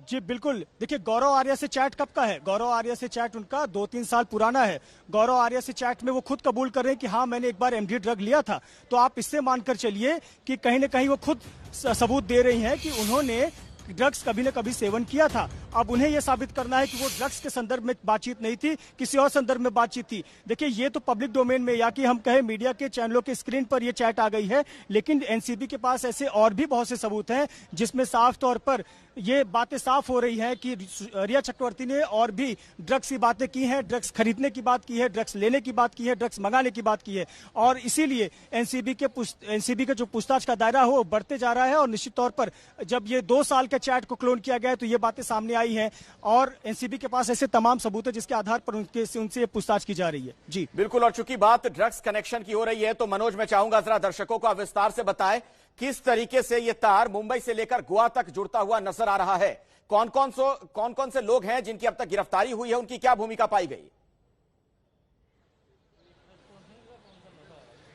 जी बिल्कुल, देखिए गौरव आर्या से चैट कब का है? गौरव आर्या से चैट उनका 2-3 साल पुराना है। गौरव आर्या से चैट में वो खुद कबूल कर रहे हैं कि हाँ मैंने एक बार एमडी ड्रग लिया था। तो आप इससे मानकर चलिए कि कहीं ना कहीं वो खुद सबूत दे रही हैं कि उन्होंने ड्रग्स कभी न कभी सेवन किया था। अब उन्हें यह साबित करना है कि वो ड्रग्स के संदर्भ में बातचीत नहीं थी, किसी और संदर्भ में बातचीत थी। देखिए ये तो पब्लिक डोमेन में या कि हम कहें मीडिया के चैनलों के स्क्रीन पर ये चैट आ गई है, लेकिन एनसीबी के पास ऐसे और भी बहुत से सबूत हैं जिसमें साफ तौर पर ये बातें साफ हो रही हैं कि रिया चक्रवर्ती ने और भी ड्रग्स की बातें की हैं, ड्रग्स खरीदने की बात की है, ड्रग्स लेने की बात की है, ड्रग्स मंगाने की बात की है। और इसीलिए एनसीबी के जो पूछताछ का दायरा हो बढ़ते जा रहा है। और निश्चित तौर पर जब ये 2 साल के चैट को क्लोन किया गया तो ये बातें सामने आई हैं और एनसीबी के पास ऐसे तमाम सबूत है जिसके आधार पर उनसे पूछताछ की जा रही है। जी बिल्कुल। और चूंकि बात ड्रग्स कनेक्शन की हो रही है तो मनोज मैं चाहूंगा जरा दर्शकों को विस्तार से बताएं किस तरीके से ये तार मुंबई से लेकर गोवा तक जुड़ता हुआ नजर आ रहा है। कौन कौन से लोग हैं जिनकी अब तक गिरफ्तारी हुई है, उनकी क्या भूमिका पाई गई?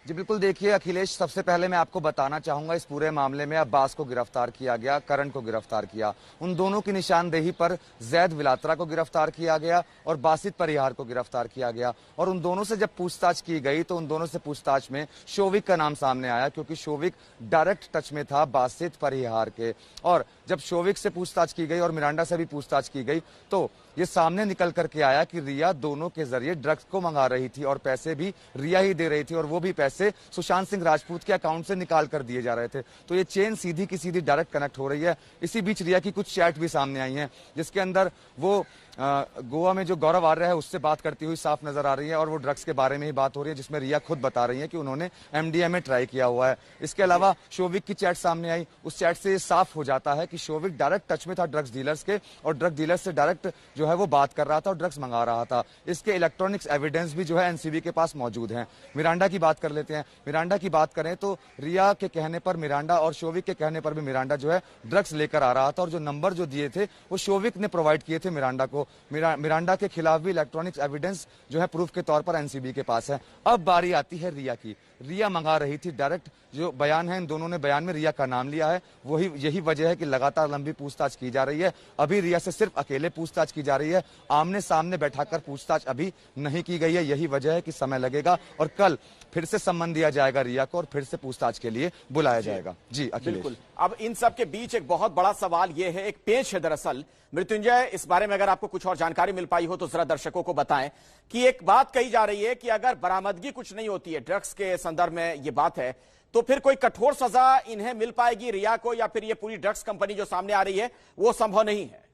जी बिल्कुल, देखिए अखिलेश, सबसे पहले मैं आपको बताना चाहूंगा इस पूरे मामले में अब्बास को गिरफ्तार किया गया, करण को गिरफ्तार किया, उन दोनों की निशानदेही पर जैद विलात्रा को गिरफ्तार किया गया और बासित परिहार को गिरफ्तार किया गया। और उन दोनों से जब पूछताछ की गई तो उन दोनों से पूछताछ में शोविक का नाम सामने आया, क्योंकि शोविक डायरेक्ट टच में था बासित परिहार के। और जब शोविक से पूछताछ की गई और मिरांडा से भी पूछताछ की गई तो ये सामने निकल करके आया कि रिया दोनों के जरिए ड्रग्स को मंगा रही थी और पैसे भी रिया ही दे रही थी और वो भी पैसे सुशांत सिंह राजपूत के अकाउंट से निकाल कर दिए जा रहे थे। तो ये चेन सीधी की सीधी डायरेक्ट कनेक्ट हो रही है। इसी बीच रिया की कुछ चैट भी सामने आई हैं जिसके अंदर वो गोवा में जो गौरव आर्य है उससे बात करती हुई साफ नजर आ रही है और वो ड्रग्स के बारे में ही बात हो रही है, जिसमें रिया खुद बता रही है कि उन्होंने एमडीएमए ट्राई किया हुआ है। इसके अलावा शोविक की चैट सामने आई, उस चैट से साफ हो जाता है कि शोविक डायरेक्ट टच में था ड्रग्स डीलर्स के और ड्रग डीलर्स से डायरेक्ट जो है वो बात कर रहा था और ड्रग्स मंगा रहा था। इसके इलेक्ट्रॉनिक्स एविडेंस भी जो है एनसीबी के पास मौजूद है। मिरांडा की बात कर लेते हैं। मिरांडा की बात करें तो रिया के कहने पर मिरांडा और शोविक के कहने पर भी मिरांडा जो है ड्रग्स लेकर आ रहा था और जो नंबर जो दिए थे वो शोविक ने प्रोवाइड किए थे मिरांडा को। मिरांडा के खिलाफ भी इलेक्ट्रॉनिक्स एविडेंस जो है प्रूफ के तौर पर एनसीबी के पास है। अब बारी आती है रिया की। रिया मंगा रही थी डायरेक्ट, जो बयान है इन दोनों ने बयान में रिया का नाम लिया है, वही यही वजह है कि लगातार लंबी पूछताछ की जा रही है। अभी रिया से सिर्फ अकेले पूछताछ की जा रही है, आमने सामने बैठाकर पूछताछ अभी नहीं की गई है। यही वजह है कि समय लगेगा और कल फिर से सम्मन दिया जाएगा रिया को और फिर से पूछताछ के लिए बुलाया जाएगा। जी अखिलेश। बिल्कुल। अब इन सब के बीच एक बहुत बड़ा सवाल यह है, एक पेच है दरअसल। मृत्युंजय, इस बारे में अगर आपको कुछ और जानकारी मिल पाई हो तो जरा दर्शकों को बताएं कि एक बात कही जा रही है कि अगर बरामदगी कुछ नहीं होती है, ड्रग्स के संदर्भ में ये बात है, तो फिर कोई कठोर सजा इन्हें मिल पाएगी रिया को, या फिर ये पूरी ड्रग्स कंपनी जो सामने आ रही है वो संभव नहीं है?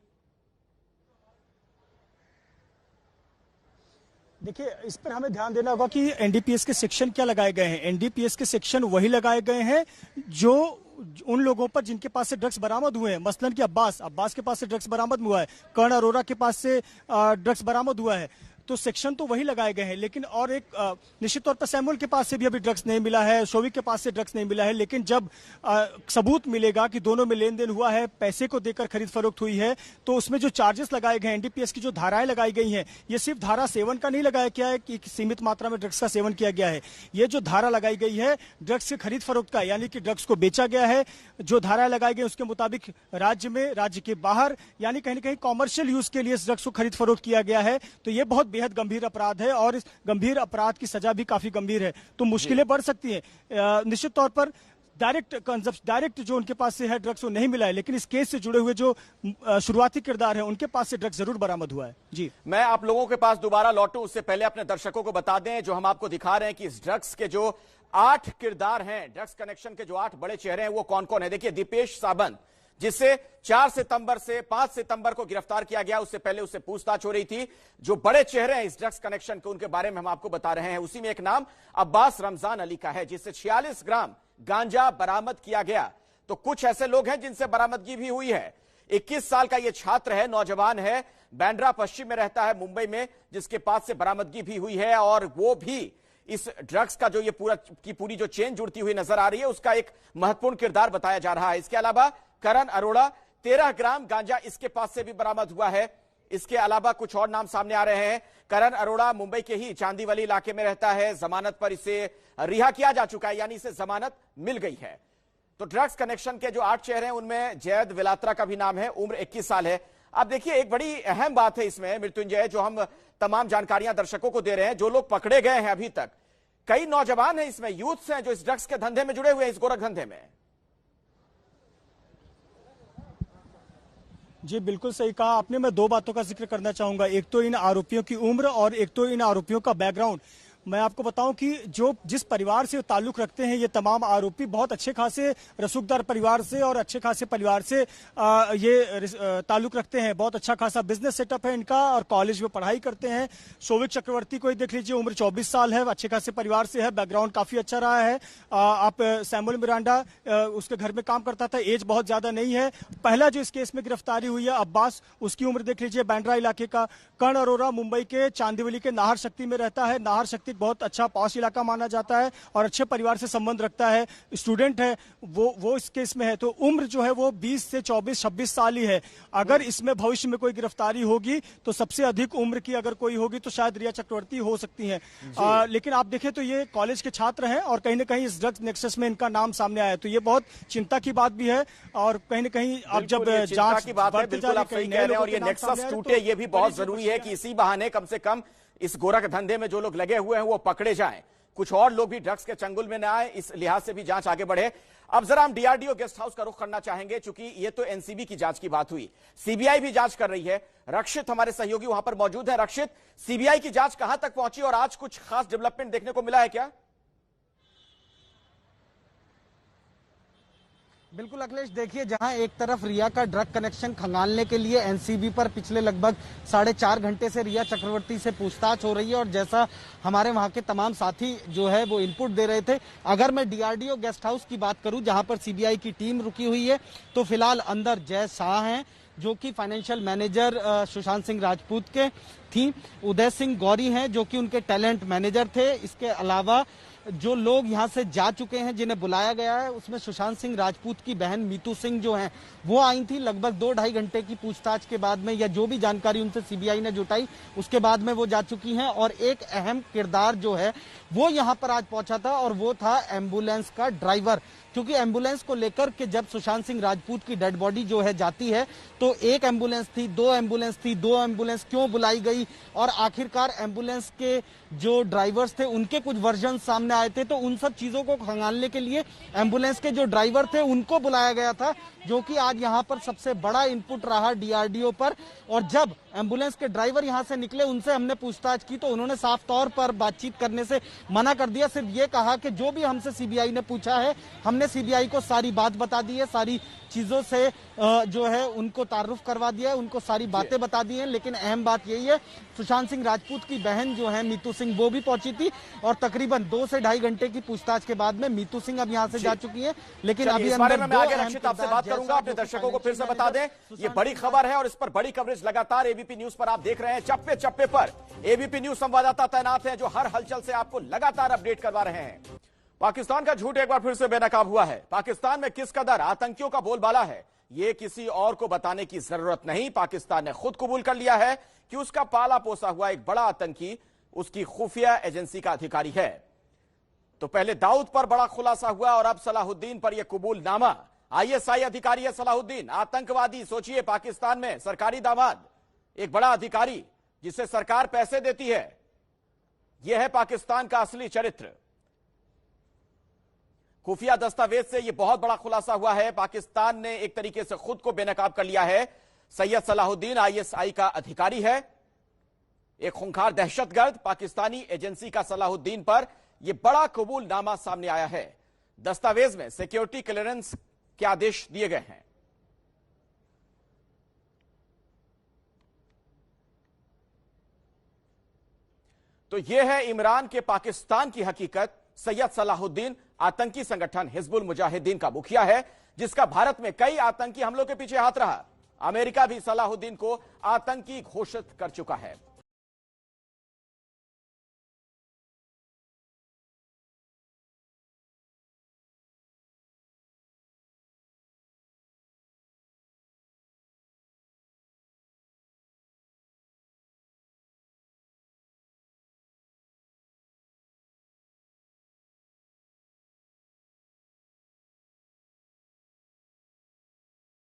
देखिए इस पर हमें ध्यान देना होगा कि एनडीपीएस के सेक्शन क्या लगाए गए हैं। एनडीपीएस के सेक्शन वही लगाए गए हैं जो उन लोगों पर जिनके पास से ड्रग्स बरामद हुए हैं। मसलन कि अब्बास के पास से ड्रग्स बरामद हुआ है, कर्ण अरोरा के पास से ड्रग्स बरामद हुआ है, तो सेक्शन तो वही लगाए गए हैं। लेकिन और एक निश्चित तौर पर सैमुअल के पास से भी अभी ड्रग्स नहीं मिला है, शोविक के पास से ड्रग्स नहीं मिला है। लेकिन जब सबूत मिलेगा कि दोनों में लेन देन हुआ है, पैसे को देकर खरीद फरोख्त हुई है, तो उसमें जो चार्जेस लगाए गए हैं, एनडीपीएस की जो धाराएं लगाई गई हैं, ये सिर्फ धारा सेवन का नहीं लगाया गया है कि सीमित मात्रा में ड्रग्स का सेवन किया गया है। ये जो धारा लगाई गई है ड्रग्स के खरीद फरोख्त का, यानी कि ड्रग्स को बेचा गया है। जो धाराएं लगाई गई उसके मुताबिक राज्य में, राज्य के बाहर, यानी कहीं ना कहीं कॉमर्शियल यूज के लिए ड्रग्स को खरीद फरोख्त किया गया है। तो ये बहुत बेहद गंभीर अपराध है और इस गंभीर अपराध की सजा भी काफी गंभीर है, तो मुश्किलें बढ़ सकती हैं। निश्चित तौर पर डायरेक्ट जो उनके पास से है ड्रग्स वो नहीं मिला है, लेकिन इस केस से जुड़े हुए जो शुरुआती किरदार है उनके पास से ड्रग्स जरूर बरामद हुआ है। जी, मैं आप लोगों के पास दोबारा लौटूं उससे पहले अपने दर्शकों को बता दें, जो हम आपको दिखा रहे हैं कि इस ड्रग्स के जो 8 किरदार हैं, ड्रग्स कनेक्शन के जो 8 बड़े चेहरे हैं वो कौन कौन है। देखिए, दीपेश सावंत, जिससे 4 सितंबर से 5 सितंबर को गिरफ्तार किया गया, उससे पहले उससे पूछताछ हो रही थी। जो बड़े चेहरे हैं इस ड्रग्स कनेक्शन के, उनके बारे में हम आपको बता रहे हैं। उसी में एक नाम अब्बास रमजान अली का है, जिससे 46 ग्राम गांजा बरामद किया गया। तो कुछ ऐसे लोग हैं जिनसे बरामदगी भी हुई है। 21 साल का यह छात्र है, नौजवान है, बांद्रा पश्चिम में रहता है मुंबई में, जिसके पास से बरामदगी भी हुई है और वो भी इस ड्रग्स का जो ये पूरी जो चेन जुड़ती हुई नजर आ रही है उसका एक महत्वपूर्ण किरदार बताया जा रहा है। इसके अलावा करण अरोड़ा, 13 ग्राम गांजा इसके पास से भी बरामद हुआ है। इसके अलावा कुछ और नाम सामने आ रहे हैं। करण अरोड़ा मुंबई के ही चांदीवली इलाके में रहता है, जमानत पर इसे रिहा किया जा चुका है, यानी इसे जमानत मिल गई है। तो ड्रग्स कनेक्शन के जो 8 चेहरे हैं उनमें जैद विलात्रा का भी नाम है, उम्र 21 साल है। अब देखिए, एक बड़ी अहम बात है इसमें मृत्युंजय, जो हम तमाम जानकारियां दर्शकों को दे रहे हैं। जो लोग पकड़े गए हैं अभी तक, कई नौजवान हैं इसमें, यूथ्स हैं जो इस ड्रग्स के धंधे में जुड़े हुए हैं, इस गोरख धंधे में। जी, बिल्कुल सही कहा आपने। मैं 2 बातों का जिक्र करना चाहूंगा, एक तो इन आरोपियों की उम्र और एक तो इन आरोपियों का बैकग्राउंड। मैं आपको बताऊं कि जिस परिवार से ताल्लुक रखते हैं ये तमाम आरोपी, बहुत अच्छे खासे रसूखदार परिवार से और अच्छे खासे परिवार से ये ताल्लुक रखते हैं। बहुत अच्छा खासा बिजनेस सेटअप है इनका और कॉलेज में पढ़ाई करते हैं। शोविक चक्रवर्ती को ही देख लीजिए, उम्र 24 साल है, अच्छे खासे परिवार से है, बैकग्राउंड काफी अच्छा रहा है। आप सैमुअल मिरांडा, उसके घर में काम करता था, एज बहुत ज्यादा नहीं है। पहला जो इस केस में गिरफ्तारी हुई है अब्बास, उसकी उम्र देख लीजिए, बांद्रा इलाके का। कर्ण अरोड़ा मुंबई के चांदीवली के नाहर शक्ति में रहता है। नाहर शक्ति बहुत अच्छा पॉश इलाका माना जाता है और अच्छे परिवार से संबंध रखता है, स्टूडेंट है वो इस केस में है। तो उम्र जो है वो 20 से 24-26 साल ही है। अगर इसमें भविष्य में कोई गिरफ्तारी होगी तो सबसे अधिक उम्र की अगर कोई होगी तो शायद रिया चक्रवर्ती हो सकती है। लेकिन आप देखें तो ये कॉलेज के छात्र हैं और कहीं ना कहीं इस ड्रग्स नेक्सस में इनका नाम सामने आया, तो ये बहुत चिंता की बात भी है। और कहीं ना कहीं अब जब जांच की बात है, बिल्कुल आप सही कह रहे हैं, और ये नेक्सस टूटे ये भी बहुत जरूरी है कि इसी बहाने कम से कम इस गोरख धंधे में जो लोग लगे हुए हैं वो पकड़े जाएं, कुछ और लोग भी ड्रग्स के चंगुल में न आए, इस लिहाज से भी जांच आगे बढ़े। अब जरा हम डीआरडीओ गेस्ट हाउस का रुख करना चाहेंगे, क्योंकि ये तो एनसीबी की जांच की बात हुई, सीबीआई भी जांच कर रही है। रक्षित हमारे सहयोगी वहां पर मौजूद है। रक्षित, सीबीआई की जांच कहां तक पहुंची और आज कुछ खास डेवलपमेंट देखने को मिला है क्या? बिल्कुल अखिलेश, देखिए, जहां एक तरफ रिया का ड्रग कनेक्शन खंगालने के लिए एनसीबी पर पिछले लगभग 4.5 घंटे से रिया चक्रवर्ती से पूछताछ हो रही है और जैसा हमारे वहां के तमाम साथी जो है वो इनपुट दे रहे थे, अगर मैं डीआरडीओ गेस्ट हाउस की बात करूं जहां पर सीबीआई की टीम रुकी हुई है, तो फिलहाल अंदर जय शाह हैं जो कि फाइनेंशियल मैनेजर सुशांत सिंह राजपूत के थी, उदय सिंह गौरी हैं जो कि उनके टैलेंट मैनेजर थे। इसके अलावा जो लोग यहां से जा चुके हैं जिन्हें बुलाया गया है, उसमें सुशांत सिंह राजपूत की बहन मीतू सिंह जो हैं वो आई थी। लगभग 2-2.5 घंटे की पूछताछ के बाद में या जो भी जानकारी उनसे सीबीआई ने जुटाई उसके बाद में वो जा चुकी हैं। और एक अहम किरदार जो है वो यहां पर आज पहुंचा था और वो था एम्बुलेंस का ड्राइवर, क्योंकि एम्बुलेंस को लेकर के जब सुशांत सिंह राजपूत की डेड बॉडी जो है जाती है तो एक एम्बुलेंस थी, 2 एम्बुलेंस थी, 2 एम्बुलेंस क्यों बुलाई गई, और आखिरकार एम्बुलेंस के जो ड्राइवर्स थे उनके कुछ वर्जन सामने आए थे, तो उन सब चीजों को खंगालने के लिए एम्बुलेंस के जो ड्राइवर थे उनको बुलाया गया था, जो कि आज यहाँ पर सबसे बड़ा इनपुट रहा डीआरडीओ पर। और जब एम्बुलेंस के ड्राइवर यहाँ से निकले, उनसे हमने पूछताछ की तो उन्होंने साफ तौर पर बातचीत करने से मना कर दिया। सिर्फ ये कहा कि जो भी हमसे सीबीआई ने पूछा है हमने सीबीआई को सारी बात बता दी है, सारी चीजों से जो है उनको तारुफ करवा दिया है, उनको सारी बातें बता दी हैं। लेकिन अहम बात यही है, सुशांत सिंह राजपूत की बहन जो है मीतू सिंह वो भी पहुंची थी और तकरीबन 2 से 2.5 घंटे की पूछताछ के बाद में मीतू सिंह अब यहाँ से जा चुकी है। लेकिन अभी इस बारे में मैं आगे रक्षित आपसे बात करूंगा। अपने दर्शकों को फिर से बता दें, ये बड़ी खबर है और इस पर बड़ी कवरेज लगातार एबीपी न्यूज पर आप देख रहे हैं। चप्पे चप्पे पर एबीपी न्यूज संवाददाता तैनात है जो हर हलचल से आपको लगातार अपडेट करवा रहे हैं। पाकिस्तान का झूठ एक बार फिर से बेनकाब हुआ है। पाकिस्तान में किस कदर आतंकियों का बोलबाला है ये किसी और को बताने की जरूरत नहीं। पाकिस्तान ने खुद कबूल कर लिया है कि उसका पाला पोसा हुआ एक बड़ा आतंकी उसकी खुफिया एजेंसी का अधिकारी है। तो पहले दाऊद पर बड़ा खुलासा हुआ और अब सलाहुद्दीन पर यह कबूलनामा। आईएसआई अधिकारी है सलाहुद्दीन, आतंकवादी। सोचिए, पाकिस्तान में सरकारी दामाद, एक बड़ा अधिकारी जिसे सरकार पैसे देती है। यह है पाकिस्तान का असली चरित्र। खुफिया दस्तावेज से यह बहुत बड़ा खुलासा हुआ है। पाकिस्तान ने एक तरीके से खुद को बेनकाब कर लिया है। सैयद सलाहुद्दीन आईएसआई का अधिकारी है, एक खूंखार दहशतगर्द। पाकिस्तानी एजेंसी का सलाहुद्दीन पर यह बड़ा कबूलनामा सामने आया है। दस्तावेज में सिक्योरिटी क्लियरेंस के आदेश दिए गए हैं। तो यह है इमरान के पाकिस्तान की हकीकत। सैयद सलाहुद्दीन आतंकी संगठन हिजबुल मुजाहिदीन का मुखिया है, जिसका भारत में कई आतंकी हमलों के पीछे हाथ रहा। अमेरिका भी सलाहुद्दीन को आतंकी घोषित कर चुका है।